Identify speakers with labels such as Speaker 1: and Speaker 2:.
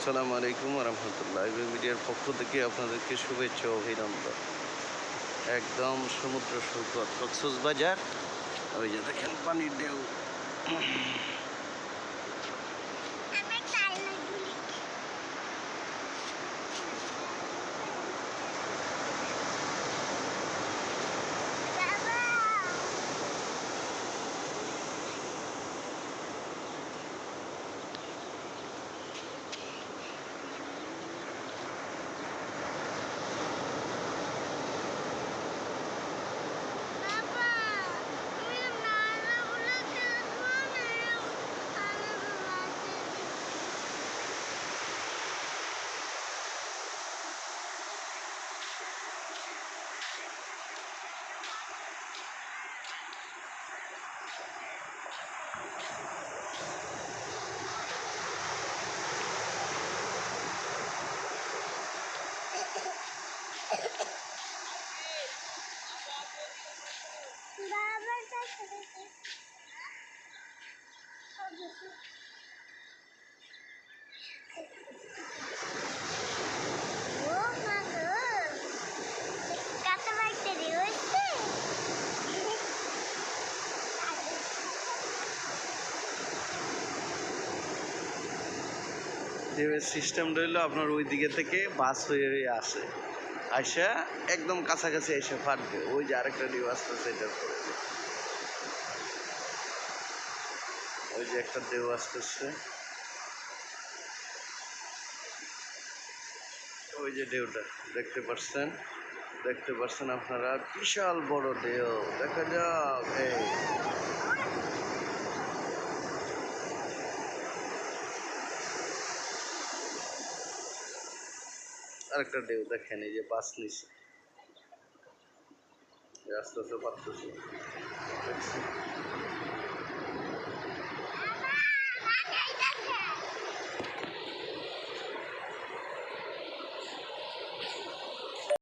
Speaker 1: আসসালামু আলাইকুম রহমতুল্লাহ। মিডিয়ার পক্ষ থেকে আপনাদেরকে শুভেচ্ছা ও অভিনন্দন। একদম সমুদ্র সৈকত কক্সবাজার। ওই যে দেখেন পানির ঢেউ। ঢেউয়ের সিস্টেমটা হইলো আপনার ওই দিকে থেকে বাস হয়ে আসে, আইসা একদম কাছাকাছি এসে ফাটবে। ওই যে আরেকটা ঢেউ আসতেছে, এটার পরে ওই যে একটা ঢেউ আসতেছে, ওই যে ঢেউটা দেখতে পাচ্ছেন আপনারা, বিশাল বড় ঢেউ। দেখা যাক, এই আরেকটা ঢেউ দেখেন, এই যে বাস নিচে আস্তে আস্তে পারতেছে।